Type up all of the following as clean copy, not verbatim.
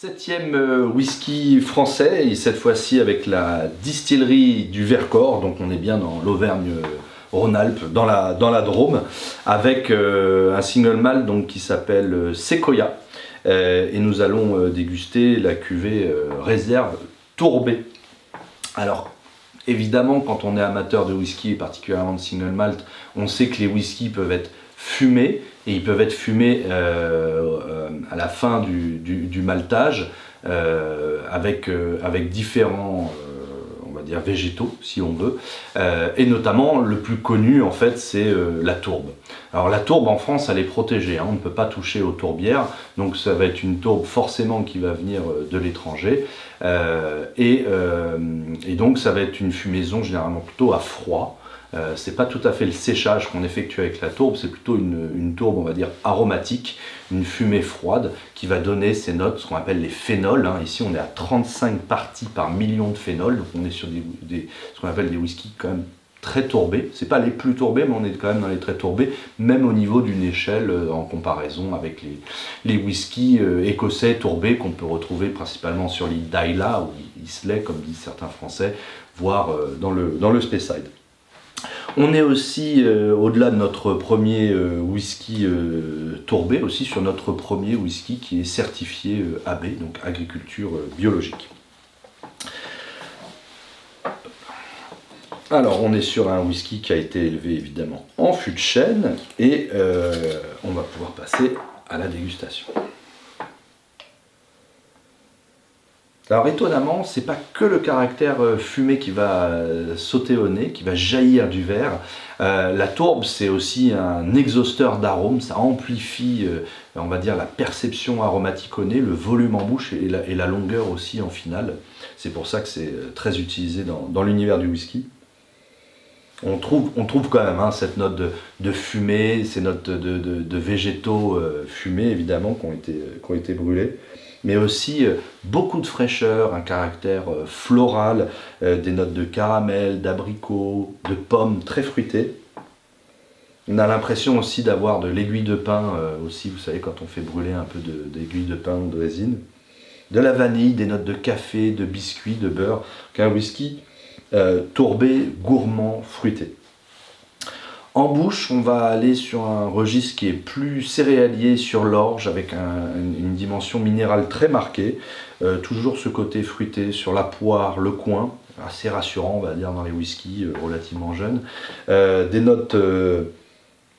Septième whisky français, et cette fois-ci avec la distillerie du Vercors, donc on est bien dans l'Auvergne-Rhône-Alpes, dans la Drôme, avec un single malt donc, qui s'appelle Sequoia, et nous allons déguster la cuvée réserve tourbée. Alors évidemment, quand on est amateur de whisky, et particulièrement de single malt, on sait que les whiskies peuvent être fumés, et ils peuvent être fumés à la fin du maltage avec différents on va dire végétaux si on veut, et notamment le plus connu en fait c'est la tourbe. Alors la tourbe en France elle est protégée, hein, on ne peut pas toucher aux tourbières, donc ça va être une tourbe forcément qui va venir de l'étranger, et donc ça va être une fumaison généralement plutôt à froid. C'est pas tout à fait le séchage qu'on effectue avec la tourbe, c'est plutôt une tourbe, on va dire, aromatique, une fumée froide qui va donner ces notes, ce qu'on appelle les phénols. Hein. Ici, on est à 35 parties par million de phénols, donc on est sur ce qu'on appelle des whiskies quand même très tourbés. C'est pas les plus tourbés, mais on est quand même dans les très tourbés, même au niveau d'une échelle en comparaison avec les whiskies écossais tourbés qu'on peut retrouver principalement sur l'île d'Islay, ou Islay, comme disent certains Français, voire dans le Speyside. On est aussi, au-delà de notre premier whisky tourbé, aussi sur notre premier whisky qui est certifié AB, donc agriculture biologique. Alors on est sur un whisky qui a été élevé évidemment en fût de chêne, et on va pouvoir passer à la dégustation. Alors étonnamment, c'est pas que le caractère fumé qui va sauter au nez, qui va jaillir du verre. La tourbe, c'est aussi un exhausteur d'arômes, ça amplifie, on va dire, la perception aromatique au nez, le volume en bouche et la longueur aussi en finale. C'est pour ça que c'est très utilisé dans l'univers du whisky. On trouve quand même hein, cette note de fumée, ces notes de végétaux fumés évidemment qui ont été brûlés, mais aussi beaucoup de fraîcheur, un caractère floral, des notes de caramel, d'abricot, de pommes très fruitées. On a l'impression aussi d'avoir de l'aiguille de pin, aussi, vous savez, quand on fait brûler un peu d'aiguille de pin ou de résine. De la vanille, des notes de café, de biscuits, de beurre, qu'un whisky tourbé, gourmand, fruité. En bouche, on va aller sur un registre qui est plus céréalier sur l'orge, avec une dimension minérale très marquée. Toujours ce côté fruité sur la poire, le coing, assez rassurant, on va dire, dans les whiskies relativement jeunes. Des notes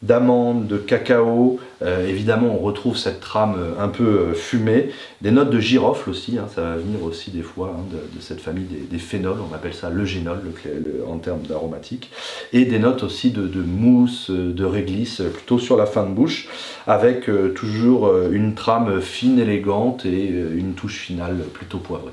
d'amande, de cacao, évidemment on retrouve cette trame un peu fumée, des notes de girofle aussi, hein, ça va venir aussi des fois hein, de cette famille des phénols, on appelle ça le génol en termes d'aromatique, et des notes aussi de mousse, de réglisse, plutôt sur la fin de bouche, avec toujours une trame fine, élégante et une touche finale plutôt poivrée.